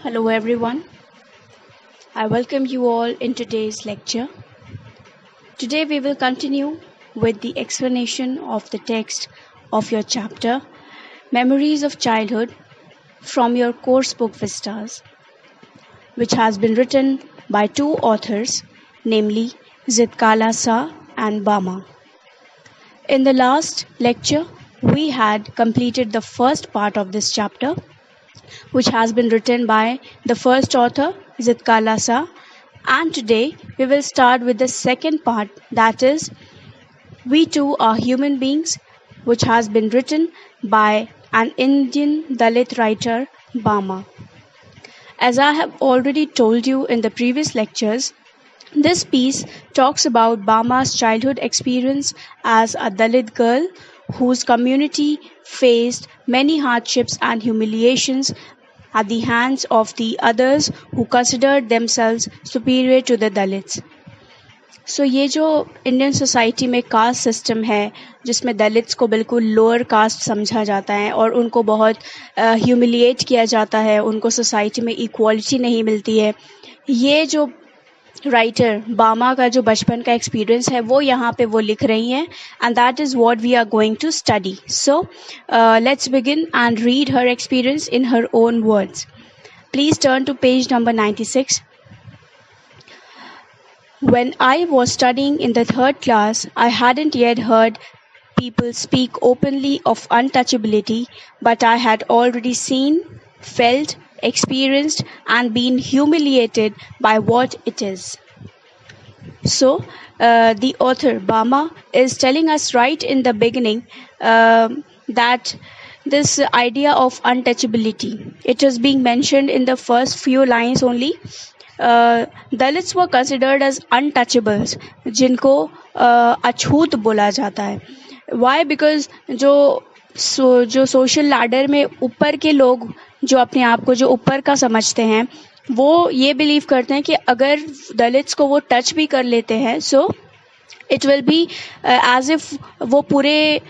Hello everyone. I welcome you all in today's lecture. Today we will continue with the explanation of the text of your chapter Memories of Childhood from your course book Vistas, which has been written by two authors, namely Zitkala Sa and Bama. In the last lecture, we had completed the first part of this chapter, which has been written by the first author, Zitkala Sa, and today we will start with the second part, that is, We Too Are Human Beings, which has been written by an Indian Dalit writer, Bama. As I have already told you in the previous lectures, this piece talks about Bama's childhood experience as a Dalit girl whose community faced many hardships and humiliations at the hands of the others who considered themselves superior to the Dalits. सो ये जो Indian society में caste system है जिसमें Dalits को बिल्कुल lower caste समझा जाता है और उनको बहुत ह्यूमिलिएट किया जाता है, उनको सोसाइटी में इक्वालिटी नहीं मिलती है, ये जो राइटर बामा का जो बचपन का एक्सपीरियंस है वो यहाँ पे वो लिख रही हैं and that is what we are going to study. So let's begin and read her experience in her own words. Please turn to page number 96. When I was studying in the 3rd class, I hadn't yet heard people speak openly of untouchability, but I had already seen, felt, experienced, and been humiliated by what it is. So, the author, Bama, is telling us right in the beginning that this idea of untouchability, it is being mentioned in the first few lines only. Dalits were considered as untouchables, जिनको अछूत बोला जाता है. Why? Because जो social ladder में ऊपर के लोग जो अपने आप को जो ऊपर का समझते हैं वो ये बिलीव करते हैं कि अगर दलित्स को वो टच भी कर लेते हैं so it will be as if वो पूरे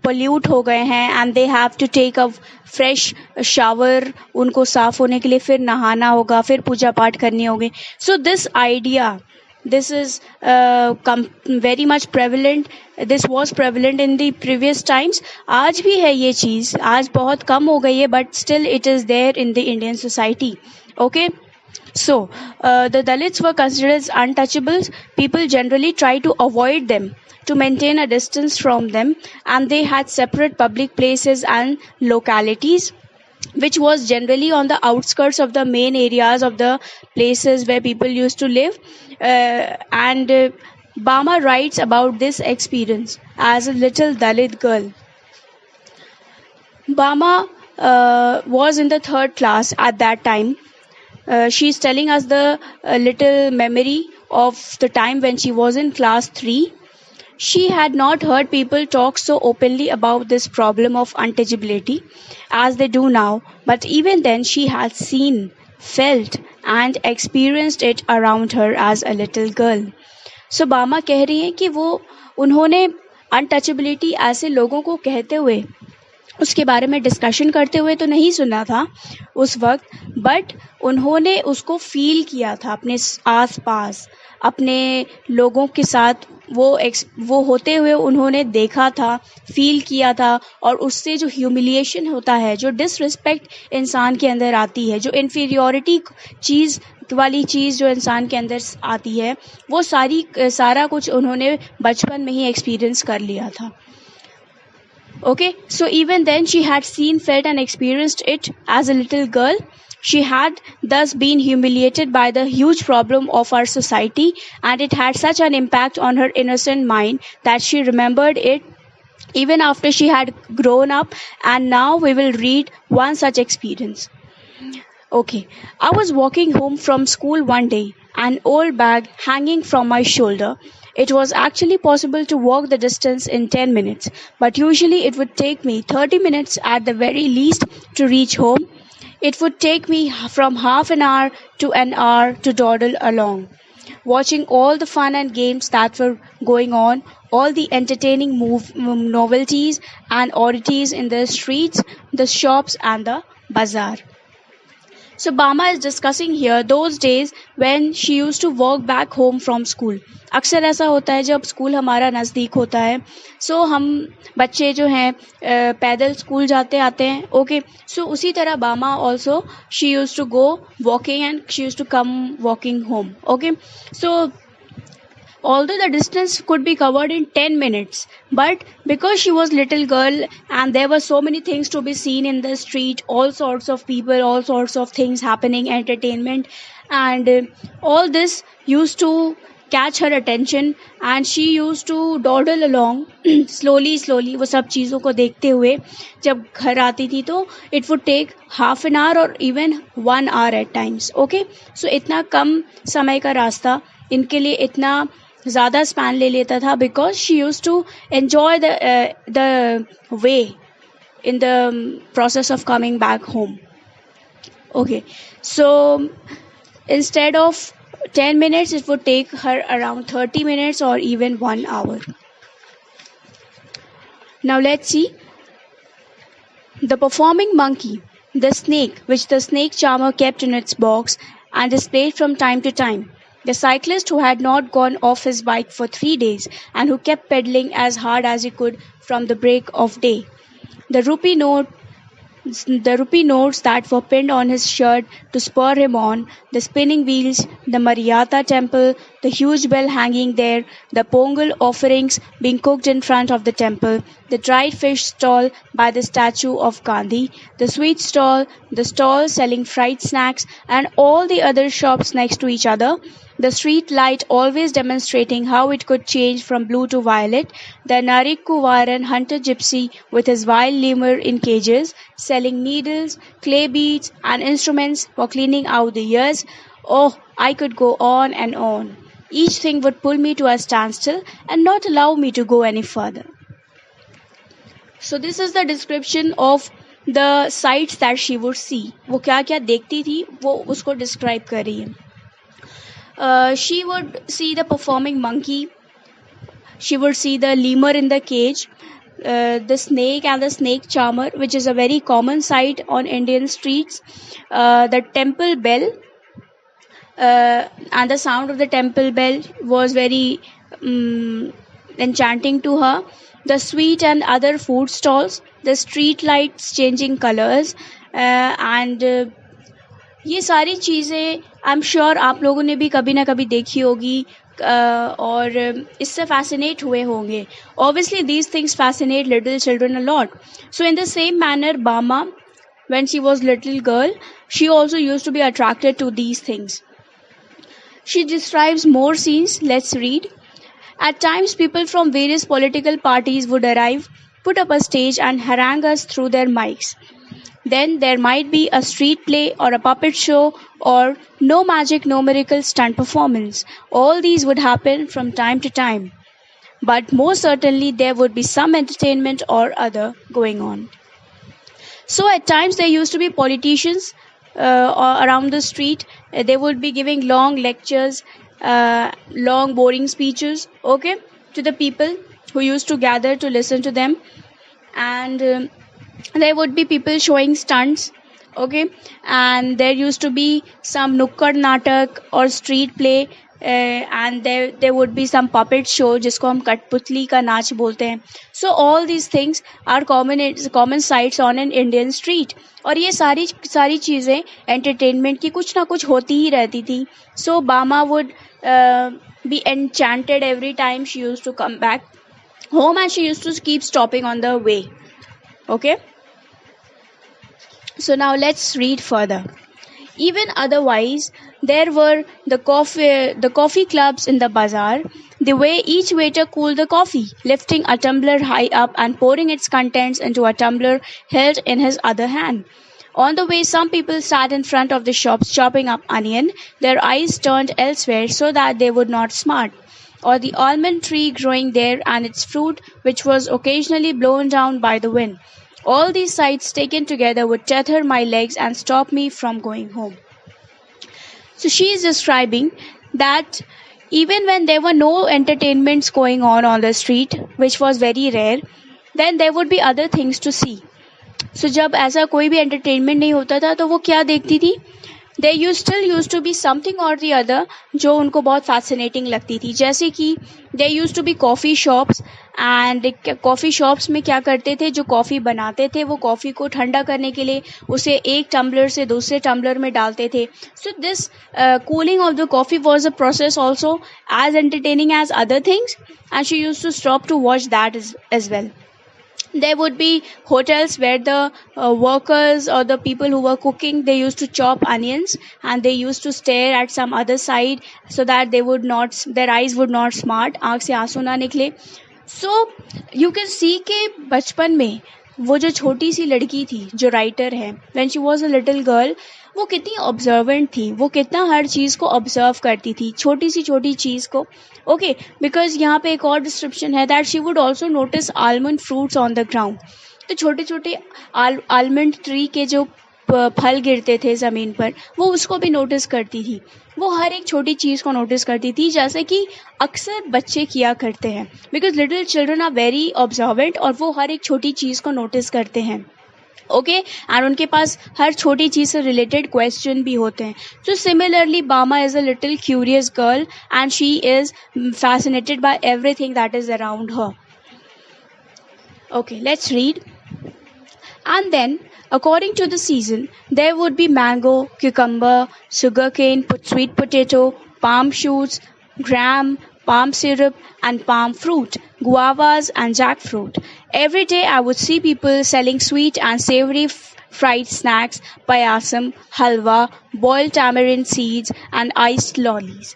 पोल्यूट हो गए हैं and they have to take a fresh shower, उनको साफ होने के लिए फिर नहाना होगा, फिर पूजा पाठ करनी होगी. So this idea, this is very much prevalent. This was prevalent in the previous times. आज भी है ये चीज़, आज बहुत कम हो गई है, but still it is there in the Indian society. Okay. So, the Dalits were considered as untouchables. People generally try to avoid them, to maintain a distance from them, and they had separate public places and localities, which was generally on the outskirts of the main areas of the places where people used to live. And Bama writes about this experience as a little Dalit girl. Bama was in the 3rd class at that time. She's telling us the little memory of the time when she was in class 3. She had not heard people talk so openly about this problem of untouchability as they do now, but even then she had seen, felt, and experienced it around her as a little girl. So Bama कह रही हैं कि वो उन्होंने untouchability ऐसे लोगों को कहते हुए, उसके बारे में डिस्कशन करते हुए तो नहीं सुना था उस वक्त, बट उन्होंने उसको फील किया था अपने आसपास, अपने लोगों के साथ वो होते हुए उन्होंने देखा था, फील किया था, और उससे जो ह्यूमिलिएशन होता है, जो डिसरिस्पेक्ट इंसान के अंदर आती है, जो इन्फीरियॉरिटी वाली चीज़ जो इंसान के अंदर आती है, वो सारा कुछ उन्होंने बचपन में ही एक्सपीरियंस कर लिया था. Okay, so even then she had seen, felt, and experienced it as a little girl. She had thus been humiliated by the huge problem of our society, and it had such an impact on her innocent mind that she remembered it even after she had grown up. And now we will read one such experience. Okay, I was walking home from school one day, an old bag hanging from my shoulder. It was actually possible to walk the distance in 10 minutes, but usually it would take me 30 minutes at the very least to reach home. It would take me from half an hour to an hour to dawdle along, watching all the fun and games that were going on, all the entertaining novelties and oddities in the streets, the shops, and the bazaar. So Bama is discussing here those days when she used to walk back home from school. अक्सर ऐसा होता है जब school हमारा नज़दीक होता है, सो हम बच्चे जो हैं पैदल स्कूल जाते आते हैं. ओके, सो उसी तरह Bama also she used to go walking and she used to come walking home. Okay, so although the distance could be covered in 10 minutes, but because she was little girl and there were so many things to be seen in the street, all sorts of people, all sorts of things happening, entertainment, and all this used to catch her attention, and she used to dawdle along slowly वो सब चीज़ों को देखते हुए जब घर आती थी तो it would take half an hour or even 1 hour at times. Okay, so इतना कम समय का रास्ता इनके लिए इतना ज़्यादा स्पैन ले लेता था because she used to enjoy the way in the process of coming back home. Okay, so instead of 10 minutes it would take her around 30 minutes or even 1 hour. Now let's see the performing monkey, the snake which the snake charmer kept in its box and displayed from time to time. The cyclist who had not gone off his bike for 3 days and who kept pedaling as hard as he could from the break of day. The rupee notes that were pinned on his shirt to spur him on, the spinning wheels, the Mariata temple, the huge bell hanging there, the pongal offerings being cooked in front of the temple, the dried fish stall by the statue of Gandhi, the sweet stall, the stall selling fried snacks, and all the other shops next to each other, the street light always demonstrating how it could change from blue to violet, the Narikkuvaran hunter gypsy with his wild lemur in cages, selling needles, clay beads, and instruments for cleaning out the ears. Oh, I could go on and on. Each thing would pull me to a standstill and not allow me to go any further. So this is the description of the sights that she would see. वो क्या क्या देखती थी वो उसको describe कर रही है. She would see the performing monkey. She would see the lemur in the cage, the snake and the snake charmer, which is a very common sight on Indian streets, the temple bell, and the sound of the temple bell was very enchanting to her. The sweet and other food stalls, the street lights changing colors, and ये सारी चीज़ें आई am sure आप लोगों ने भी कभी ना कभी देखी होगी और इससे फैसिनेट हुए होंगे. Obviously these things fascinate little children a lot. So in the same manner, Bama, when she was little girl, she also used to be attracted to these things. She describes more scenes. Let's read. At times, people from various political parties would arrive, put up a stage and harangue us through their mics. Then there might be a street play or a puppet show or no magic, no miracle stunt performance. All these would happen from time to time. But most certainly there would be some entertainment or other going on. So at times there used to be politicians around the street. They would be giving long lectures, long boring speeches, okay, to the people who used to gather to listen to them. And there would be people showing stunts, okay, and there used to be some nukkad natak or street play, and there would be some puppet show जिसको हम कठपुतली का नाच बोलते हैं. So all these things are common sights on an Indian street. और ये सारी चीज़ें entertainment की कुछ ना कुछ होती ही रहती थी. So Bama would be enchanted every time she used to come back home, and she used to keep stopping on the way. Okay, so now let's read further. Even otherwise, there were the coffee clubs in the bazaar, the way each waiter cooled the coffee, lifting a tumbler high up and pouring its contents into a tumbler held in his other hand. On the way, some people sat in front of the shops chopping up onion, their eyes turned elsewhere so that they would not smart, or the almond tree growing there and its fruit, which was occasionally blown down by the wind. All these sights taken together would tether my legs and stop me from going home. So she is describing that even when there were no entertainments going on the street, which was very rare, then there would be other things to see. सो जब ऐसा कोई भी entertainment नहीं होता था तो वो क्या देखती थी? They you still used to be something और दी अदर जो उनको बहुत फैसिनेटिंग लगती थी, जैसे कि they used to be coffee shops. And coffee shops में क्या करते थे, जो कॉफ़ी बनाते थे वो कॉफ़ी को ठंडा करने के लिए उसे एक टम्बलर से दूसरे टम्बलर में डालते थे। So this cooling of the coffee was a process also as entertaining as other things, and she used to stop to watch that as well. There would be hotels where the workers or the people who were cooking, they used to chop onions and they used to stare at some other side so that they would not, their eyes would not smart, आँख से आंसू ना निकले. So you can see कि बचपन में वो जो छोटी सी लड़की थी जो राइटर है, when she was a little girl, वो कितनी ऑब्जर्वेंट थी, वो कितना हर चीज़ को ऑब्जर्व करती थी, छोटी सी छोटी चीज़ को. ओके, बिकॉज यहाँ पे एक और डिस्क्रिप्शन है that she would also notice almond fruits on the ground. तो छोटे छोटे आलमंड ट्री के जो फल गिरते थे ज़मीन पर, वो उसको भी नोटिस करती थी. वो हर एक छोटी चीज़ को नोटिस करती थी, जैसे कि अक्सर बच्चे किया करते हैं, because little children are very observant और वो हर एक छोटी चीज़ को नोटिस करते हैं. ओके, एंड उनके पास हर छोटी चीज से रिलेटेड क्वेश्चन भी होते हैं. सो सिमिलरली बामा is a little curious girl and she is fascinated by everything that is around her. Okay, let's read. And then, according to the season, there would be mango, cucumber, sugarcane, sweet potato, palm shoots, gram, palm syrup, and palm fruit, guavas, and jackfruit. Every day I would see people selling sweet and savory fried snacks, payasam, halwa, boiled tamarind seeds, and iced lollies.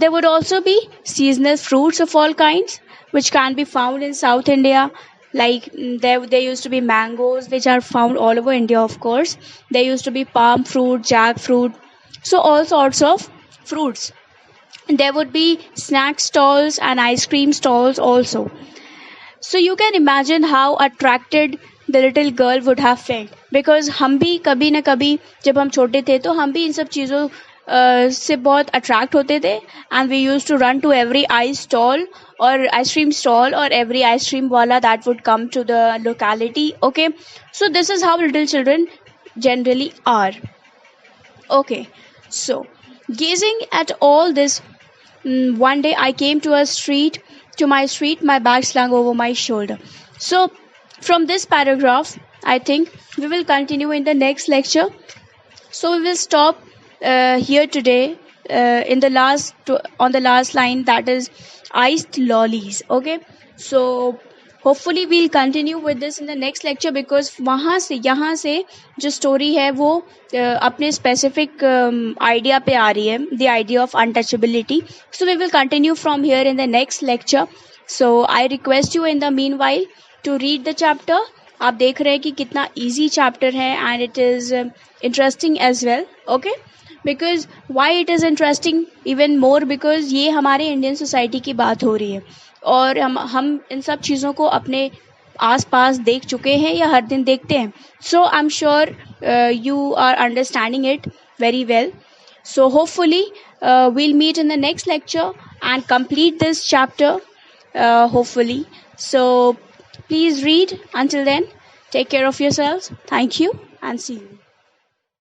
There would also be seasonal fruits of all kinds, which can be found in South India. Like there used to be mangoes, which are found all over India, of course. There used to be palm fruit, jackfruit, so all sorts of fruits. There would be snack stalls and ice cream stalls also. So you can imagine how attracted the little girl would have felt, because हम भी कभी न कभी जब हम छोटे थे तो हम भी इन सब चीज़ों से बहुत अट्रैक्ट होते थे, and we used to run to every ice stall और आइसक्रीम स्टॉल और एवरी आइसक्रीम वाला that would come to the locality. Okay, so this is how little children generally are. Okay, so gazing at all this, one day I came to my street, my bag slung over my shoulder. So from this paragraph, I think we will continue in the next lecture. So we will stop here today in the on the last line, that is iced lollies. Okay, so hopefully we'll continue with this in the next lecture, because वहाँ से यहाँ से जो story है वो अपने specific idea पे आ रही है, the idea of untouchability. So we will continue from here in the next lecture. So I request you in the meanwhile to read the chapter. आप देख रहे हैं कि कितना easy chapter है, and it is interesting as well. Okay, because why it is interesting even more, because ये हमारे Indian society की बात हो रही है और हम इन सब चीज़ों को अपने आसपास देख चुके हैं या हर दिन देखते हैं. So I am sure you are understanding it very well. So hopefully we'll meet in the next lecture and complete this chapter, hopefully. So please read. Until then, take care of yourselves. Thank you and see you.